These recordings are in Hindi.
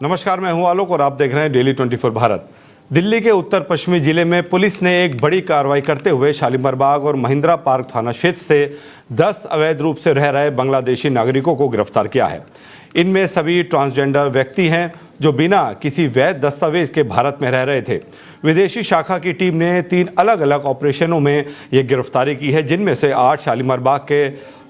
नमस्कार, मैं हूं आलोक और आप देख रहे हैं डेली 24 भारत। दिल्ली के उत्तर पश्चिमी जिले में पुलिस ने एक बड़ी कार्रवाई करते हुए शालीमार बाग और महिंद्रा पार्क थाना क्षेत्र से 10 अवैध रूप से रह रहे बांग्लादेशी नागरिकों को गिरफ्तार किया है। इनमें सभी ट्रांसजेंडर व्यक्ति हैं जो बिना किसी वैध दस्तावेज के भारत में रह रहे थे। विदेशी शाखा की टीम ने 3 अलग अलग ऑपरेशनों में ये गिरफ्तारी की है, जिनमें से 8 शालीमार बाग के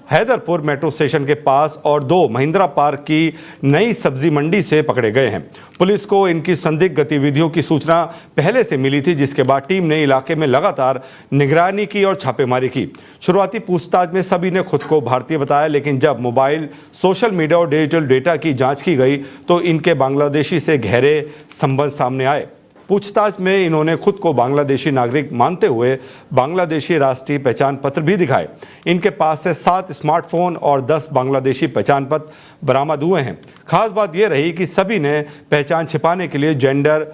हैदरपुर मेट्रो स्टेशन के पास और 2 महिंद्रा पार्क की नई सब्जी मंडी से पकड़े गए हैं। पुलिस को इनकी संदिग्ध गतिविधियों की सूचना पहले से मिली थी, जिसके बाद टीम ने इलाके में लगातार निगरानी की और छापेमारी की। शुरुआती पूछताछ में सभी ने खुद को भारतीय बताया, लेकिन जब मोबाइल, सोशल मीडिया और डिजिटल डेटा की जांच की गई तो इनके बांग्लादेशी से गहरे संबंध सामने आए। पूछताछ में इन्होंने खुद को बांग्लादेशी नागरिक मानते हुए बांग्लादेशी राष्ट्रीय पहचान पत्र भी दिखाए। इनके पास से 7 स्मार्टफोन और 10 बांग्लादेशी पहचान पत्र बरामद हुए हैं। खास बात यह रही कि सभी ने पहचान छिपाने के लिए जेंडर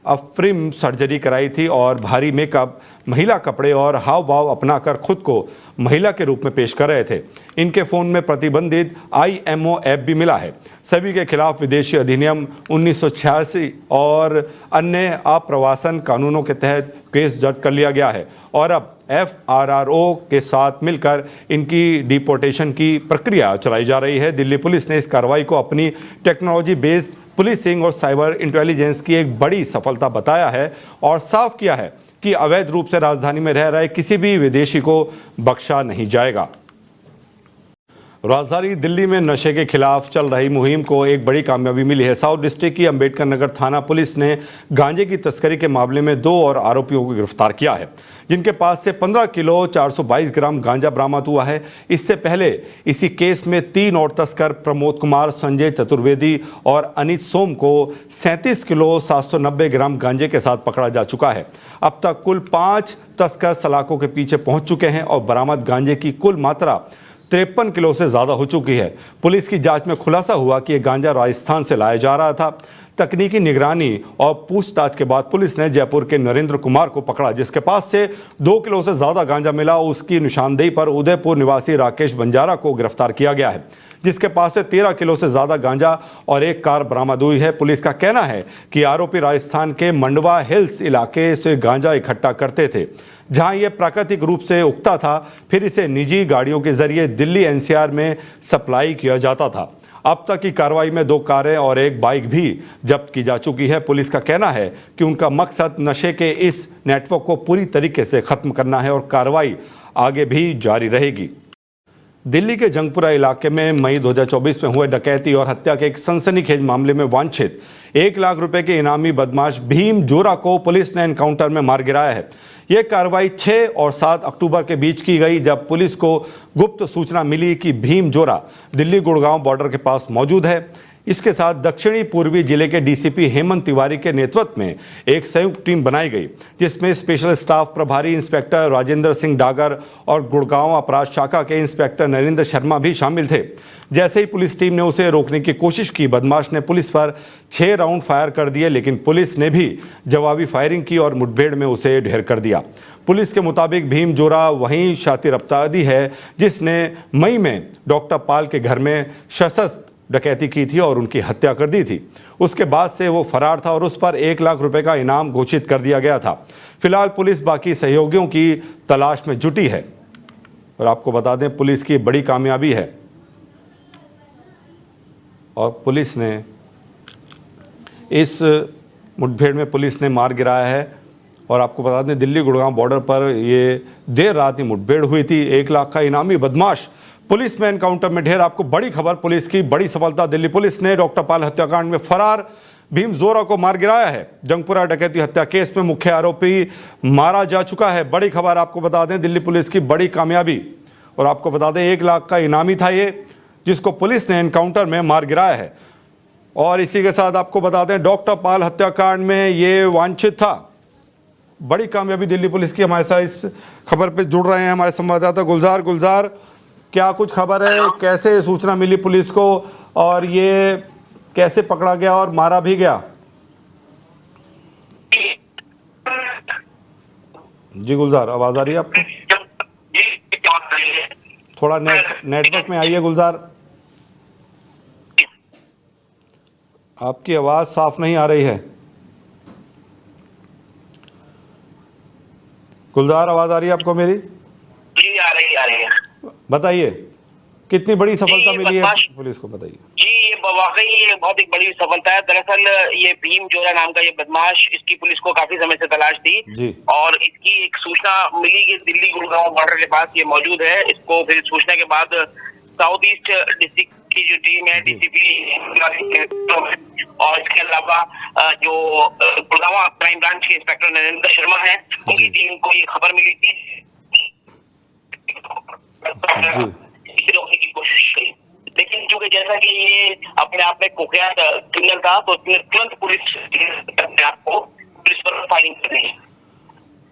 अफ्रीम सर्जरी कराई थी और भारी मेकअप, महिला कपड़े और हाव भाव अपनाकर खुद को महिला के रूप में पेश कर रहे थे। इनके फ़ोन में प्रतिबंधित IMO ऐप भी मिला है। सभी के खिलाफ विदेशी अधिनियम 1986 और अन्य अप्रवासन कानूनों के तहत केस दर्ज कर लिया गया है और अब FRRO के साथ मिलकर इनकी डिपोर्टेशन की प्रक्रिया चलाई जा रही है। दिल्ली पुलिस ने इस कार्रवाई को अपनी टेक्नोलॉजी बेस्ड पुलिसिंग और साइबर इंटेलिजेंस की एक बड़ी सफलता बताया है और साफ किया है कि अवैध रूप से राजधानी में रह रहे किसी भी विदेशी को बख्शा नहीं जाएगा। राजधानी दिल्ली में नशे के खिलाफ चल रही मुहिम को एक बड़ी कामयाबी मिली है। साउथ डिस्ट्रिक्ट की अंबेडकर नगर थाना पुलिस ने गांजे की तस्करी के मामले में 2 और आरोपियों को गिरफ्तार किया है, जिनके पास से 15 किलो 422 ग्राम गांजा बरामद हुआ है। इससे पहले इसी केस में 3 और तस्कर प्रमोद कुमार, संजय चतुर्वेदी और अनित सोम को 37 किलो 790 ग्राम गांजे के साथ पकड़ा जा चुका है। अब तक कुल 5 तस्कर सलाखों के पीछे पहुंच चुके हैं और बरामद गांजे की कुल मात्रा 53 किलो से ज़्यादा हो चुकी है। पुलिस की जांच में खुलासा हुआ कि यह गांजा राजस्थान से लाया जा रहा था। तकनीकी निगरानी और पूछताछ के बाद पुलिस ने जयपुर के नरेंद्र कुमार को पकड़ा, जिसके पास से 2 किलो से ज़्यादा गांजा मिला। उसकी निशानदेही पर उदयपुर निवासी राकेश बंजारा को गिरफ्तार किया गया है, जिसके पास से 13 किलो से ज़्यादा गांजा और एक कार बरामद हुई है। पुलिस का कहना है कि आरोपी राजस्थान के मंडवा हिल्स इलाके से गांजा इकट्ठा करते थे, जहां यह प्राकृतिक रूप से उगता था, फिर इसे निजी गाड़ियों के जरिए दिल्ली NCR में सप्लाई किया जाता था। अब तक की कार्रवाई में 2 कारें और एक बाइक भी जब्त की जा चुकी है। पुलिस का कहना है कि उनका मकसद नशे के इस नेटवर्क को पूरी तरीके से खत्म करना है और कार्रवाई आगे भी जारी रहेगी। दिल्ली के जंगपुरा इलाके में मई 2024 में हुए डकैती और हत्या के एक सनसनीखेज मामले में वांछित 1 लाख रुपए के इनामी बदमाश भीम जोरा को पुलिस ने एनकाउंटर में मार गिराया है। यह कार्रवाई 6 और 7 अक्टूबर के बीच की गई, जब पुलिस को गुप्त सूचना मिली कि भीम जोरा दिल्ली गुड़गांव बॉर्डर के पास मौजूद है। इसके साथ दक्षिणी पूर्वी जिले के DCP हेमंत तिवारी के नेतृत्व में एक संयुक्त टीम बनाई गई, जिसमें स्पेशल स्टाफ प्रभारी इंस्पेक्टर राजेंद्र सिंह डागर और गुड़गांव अपराध शाखा के इंस्पेक्टर नरेंद्र शर्मा भी शामिल थे। जैसे ही पुलिस टीम ने उसे रोकने की कोशिश की, बदमाश ने पुलिस पर 6 राउंड फायर कर दिए, लेकिन पुलिस ने भी जवाबी फायरिंग की और मुठभेड़ में उसे ढेर कर दिया। पुलिस के मुताबिक भीम जोरा वहीं शातिर अपराधी है जिसने मई में डॉक्टर पाल के घर में सशस्त्र डकैती की थी और उनकी हत्या कर दी थी। उसके बाद से वो फरार था और उस पर 1 लाख रुपए का इनाम घोषित कर दिया गया था। फिलहाल पुलिस बाकी सहयोगियों की तलाश में जुटी है और आपको बता दें, पुलिस की बड़ी कामयाबी है और पुलिस ने इस मुठभेड़ में पुलिस ने मार गिराया है। और आपको बता दें, दिल्ली गुड़गांव बॉर्डर पर ये देर रात ही मुठभेड़ हुई थी। 1 लाख का इनामी बदमाश पुलिस में एनकाउंटर में ढेर। आपको बड़ी खबर, पुलिस की बड़ी सफलता। दिल्ली पुलिस ने डॉक्टर पाल हत्याकांड में फरार भीम जोरा को मार गिराया है। जंगपुरा डकैती हत्या केस में मुख्य आरोपी मारा जा चुका है। बड़ी खबर आपको बता दें, दिल्ली पुलिस की बड़ी कामयाबी। और आपको बता दें, 1 लाख का इनामी था ये, जिसको पुलिस ने एनकाउंटर में मार गिराया है। और इसी के साथ आपको बता दें, डॉक्टर पाल हत्याकांड में ये वांछित था। बड़ी कामयाबी दिल्ली पुलिस की। हमारे साथ इस खबर पे जुड़ रहे हैं हमारे संवाददाता गुलजार। गुलजार, क्या कुछ खबर है, कैसे सूचना मिली पुलिस को और ये कैसे पकड़ा गया और मारा भी गया? जी गुलजार, आवाज आ रही है आपको? थोड़ा नेटवर्क में आइए गुलजार। आपकी आवाज़ साफ नहीं आ रही है। गुलजार, आवाज़ आ रही है आपको मेरी? जी आ रही है। बताइए, कितनी बड़ी सफलता मिली है बदमाश पुलिस को, बताइए। जी, ये वाकई ये बहुत एक बड़ी सफलता है। दरअसल ये भीम जोरा नाम का ये बदमाश, इसकी पुलिस को काफी समय से तलाश थी जी। और इसकी एक सूचना मिली कि दिल्ली गुड़गांव बॉर्डर के पास ये मौजूद है। इसको फिर सूचना के बाद साउथ ईस्ट डिस्ट्रिक्ट की जो टीम है, डीसीपी और इसके अलावा जो गुड़गांव क्राइम ब्रांच के इंस्पेक्टर नरेंद्र शर्मा है, उनकी टीम को ये खबर मिली थी, रोकने की कोशिश की। लेकिन चूंकि जैसा कि ये अपने आप में कुख्यात क्रिमिनल था, तो उसने तुरंत पुलिस अपने आप को पुलिस पर फायरिंग कर दी।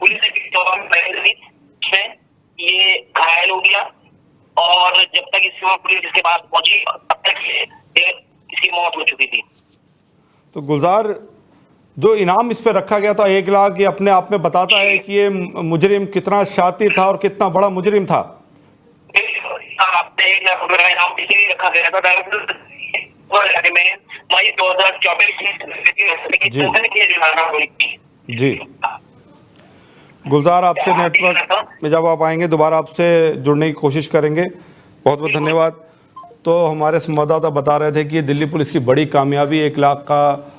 पुलिस ने जवाब में ये घायल हो गया और जब तक पुलिस इसके पास पहुंची तब तक इसकी मौत हो चुकी थी। तो गुलजार, जो इनाम इस पे रखा गया था 1 लाख, ये अपने आप में बताता है कि ये मुजरिम कितना शातिर था और कितना बड़ा मुजरिम था। आपने 1 लाख रुपए का इनाम इसलिए रखा गया था में मई 2024 जी। गुलजार, आपसे नेटवर्क में जब आप आएंगे दोबारा आपसे जुड़ने की कोशिश करेंगे। बहुत बहुत धन्यवाद। तो हमारे संवाददाता बता रहे थे कि ये दिल्ली पुलिस की बड़ी कामयाबी, 1 लाख का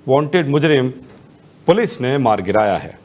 वांटेड मुजरिम पुलिस ने मार गिराया है।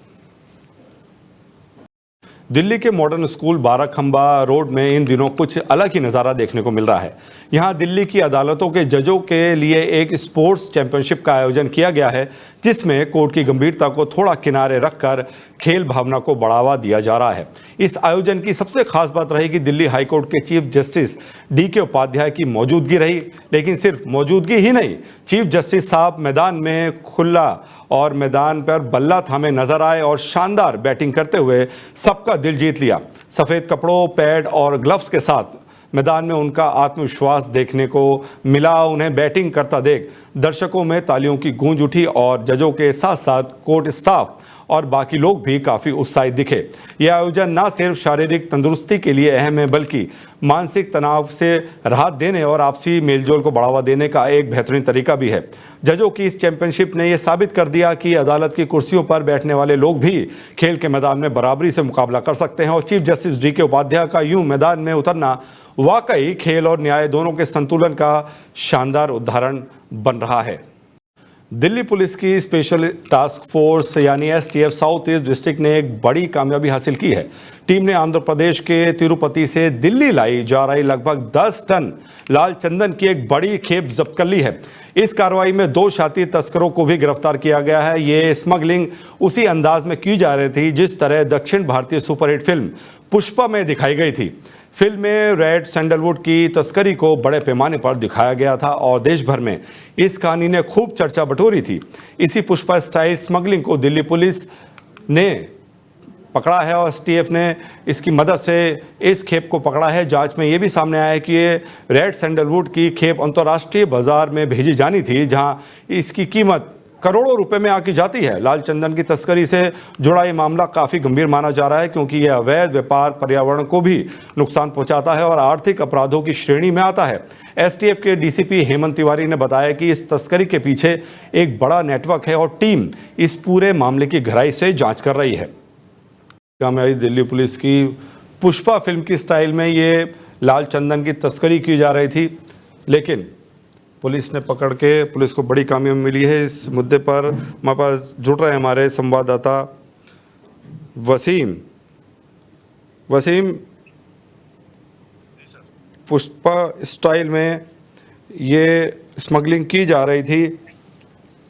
दिल्ली के मॉडर्न स्कूल बाराखंबा रोड में इन दिनों कुछ अलग ही नज़ारा देखने को मिल रहा है। यहाँ दिल्ली की अदालतों के जजों के लिए एक स्पोर्ट्स चैंपियनशिप का आयोजन किया गया है, जिसमें कोर्ट की गंभीरता को थोड़ा किनारे रखकर खेल भावना को बढ़ावा दिया जा रहा है। इस आयोजन की सबसे खास बात रही कि दिल्ली हाईकोर्ट के चीफ जस्टिस DK उपाध्याय की मौजूदगी रही। लेकिन सिर्फ मौजूदगी ही नहीं, चीफ जस्टिस साहब मैदान में खुला और मैदान पर बल्ला थामे नजर आए और शानदार बैटिंग करते हुए सबका दिल जीत लिया। सफ़ेद कपड़ों, पैड और ग्लव्स के साथ मैदान में उनका आत्मविश्वास देखने को मिला। उन्हें बैटिंग करता देख दर्शकों में तालियों की गूंज उठी और जजों के साथ साथ कोर्ट स्टाफ और बाकी लोग भी काफ़ी उत्साहित दिखे। यह आयोजन न सिर्फ शारीरिक तंदुरुस्ती के लिए अहम है, बल्कि मानसिक तनाव से राहत देने और आपसी मेलजोल को बढ़ावा देने का एक बेहतरीन तरीका भी है। जजों की इस चैंपियनशिप ने यह साबित कर दिया कि अदालत की कुर्सियों पर बैठने वाले लोग भी खेल के मैदान में बराबरी से मुकाबला कर सकते हैं और चीफ जस्टिस DK उपाध्याय का यूं मैदान में उतरना वाकई खेल और न्याय दोनों के संतुलन का शानदार उदाहरण बन रहा है। दिल्ली पुलिस की स्पेशल टास्क फोर्स यानी STF साउथ ईस्ट डिस्ट्रिक्ट ने एक बड़ी कामयाबी हासिल की है। टीम ने आंध्र प्रदेश के तिरुपति से दिल्ली लाई जा रही लगभग 10 टन लाल चंदन की एक बड़ी खेप जब्त कर ली है। इस कार्रवाई में 2 शातिर तस्करों को भी गिरफ्तार किया गया है। ये स्मगलिंग उसी अंदाज में की जा रही थी जिस तरह दक्षिण भारतीय सुपरहिट फिल्म पुष्पा में दिखाई गई थी। फिल्म में रेड सैंडलवुड की तस्करी को बड़े पैमाने पर दिखाया गया था और देश भर में इस कहानी ने खूब चर्चा बटोरी थी। इसी पुष्पा स्टाइल स्मगलिंग को दिल्ली पुलिस ने पकड़ा है और STF ने इसकी मदद से इस खेप को पकड़ा है। जांच में ये भी सामने आया है कि ये रेड सैंडलवुड की खेप अंतर्राष्ट्रीय बाजार में भेजी जानी थी, जहां इसकी कीमत करोड़ों रुपए में आकी जाती है। लाल चंदन की तस्करी से जुड़ा ये मामला काफ़ी गंभीर माना जा रहा है, क्योंकि यह अवैध व्यापार पर्यावरण को भी नुकसान पहुंचाता है और आर्थिक अपराधों की श्रेणी में आता है। STF के DCP हेमंत तिवारी ने बताया कि इस तस्करी के पीछे एक बड़ा नेटवर्क है और टीम इस पूरे मामले की गहराई से जांच कर रही है। कामयाबी दिल्ली पुलिस की पुष्पा फिल्म की स्टाइल में ये लाल चंदन की तस्करी की जा रही थी, लेकिन पुलिस ने पकड़ के पुलिस को बड़ी कामयाबी मिली है। इस मुद्दे पर हमारे पास जुड़ रहे हैं हमारे संवाददाता वसीम। पुष्पा स्टाइल में ये स्मगलिंग की जा रही थी,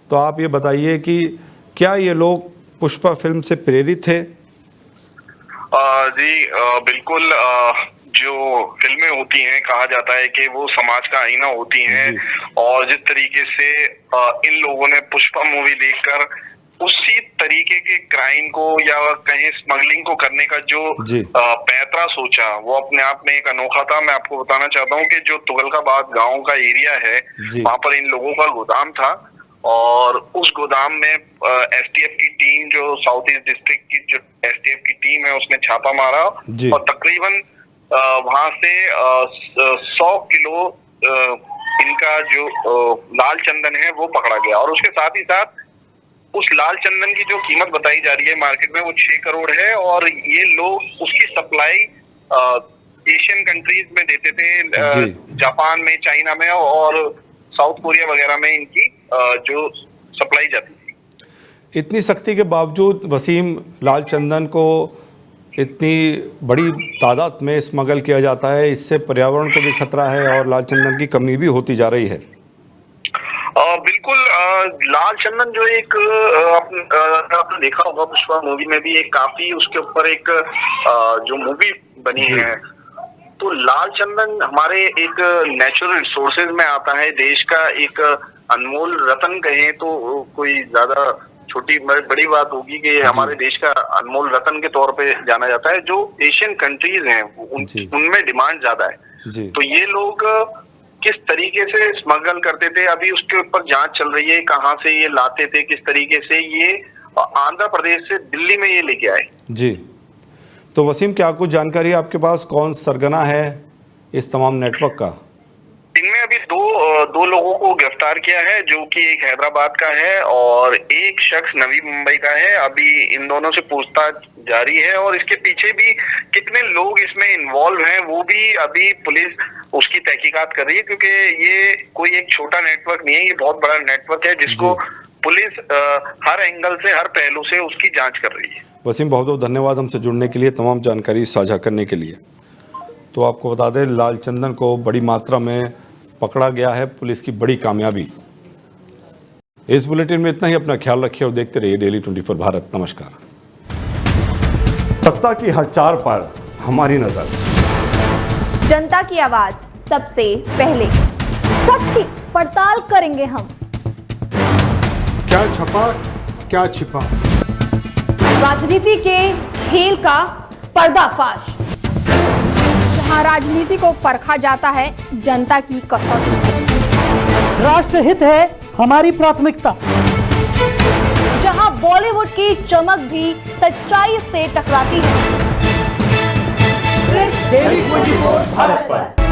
तो आप ये बताइए कि क्या ये लोग पुष्पा फिल्म से प्रेरित थे? जी बिल्कुल। जो फिल्में होती हैं, कहा जाता है कि वो समाज का आईना होती हैं, और जिस तरीके से इन लोगों ने पुष्पा मूवी देखकर उसी तरीके के क्राइम को या कहीं स्मगलिंग को करने का जो पैंतरा सोचा, वो अपने आप में एक अनोखा था। मैं आपको बताना चाहता हूँ कि जो तुगलकाबाद गांव का एरिया है, वहां पर इन लोगों का गोदाम था और उस गोदाम में STF की टीम, जो साउथ ईस्ट डिस्ट्रिक्ट की जो STF की टीम है, उसने छापा मारा और तकरीबन वहां से 100 किलो इनका जो लाल चंदन है वो पकड़ा गया। और उसके साथ ही साथ उस लाल चंदन की जो कीमत बताई जा रही है मार्केट में वो 6 करोड़ है। और ये लोग उसकी सप्लाई एशियन कंट्रीज में देते थे, जापान में, चाइना में और साउथ कोरिया वगैरह में इनकी जो सप्लाई जाती थी। इतनी सख्ती के बावजूद वसीम, लाल चंदन को इतनी बड़ी तादाद में स्मगल किया जाता है, इससे पर्यावरण को भी खतरा है और लाल चंदन की कमी भी होती जा रही है। बिल्कुल, लाल चंदन जो एक आपने देखा होगा पुष्पा मूवी में भी एक काफी उसके ऊपर एक जो मूवी बनी है, तो लाल चंदन हमारे एक नेचुरल रिसोर्सेज में आता है, देश का एक अनमोल रत्न कहें तो कोई ज्यादा छोटी बड़ी बात होगी कि हमारे देश का अनमोल रत्न के तौर पे जाना जाता है। जो एशियन कंट्रीज हैं उनमें डिमांड ज्यादा है। तो ये लोग किस तरीके से स्मगल करते थे, अभी उसके ऊपर जांच चल रही है, कहाँ से ये लाते थे, किस तरीके से ये आंध्र प्रदेश से दिल्ली में ये लेके आए। जी, तो वसीम, क्या कुछ जानकारी आपके पास, कौन सरगना है इस तमाम नेटवर्क का? इनमें अभी दो लोगों को गिरफ्तार किया है, जो कि एक हैदराबाद का है और एक शख्स नवी मुंबई का है। अभी इन दोनों से पूछताछ जारी है और इसके पीछे भी कितने लोग इसमें इन्वॉल्व हैं वो भी अभी पुलिस उसकी तहकीकात कर रही है, क्योंकि ये कोई एक छोटा नेटवर्क नहीं है, ये बहुत बड़ा नेटवर्क है जिसको पुलिस हर एंगल से, हर पहलू से उसकी जांच कर रही है। वसीम, बहुत बहुत धन्यवाद हमसे जुड़ने के लिए, तमाम जानकारी साझा करने के लिए। तो आपको बता दें, लाल चंदन को बड़ी मात्रा में पकड़ा गया है, पुलिस की बड़ी कामयाबी। इस बुलेटिन में इतना ही। अपना ख्याल रखिए और देखते रहिए डेली 24 भारत। नमस्कार। सत्ता की हर चाल पर हमारी नजर, जनता की आवाज सबसे पहले, सच की पड़ताल करेंगे हम। क्या छपा क्या छिपा, राजनीति के खेल का पर्दाफाश, जहां राजनीति को परखा जाता है जनता की कसौटी। राष्ट्रहित है हमारी प्राथमिकता, जहां बॉलीवुड की चमक भी सच्चाई से टकराती है। डेली 24 भारत पर।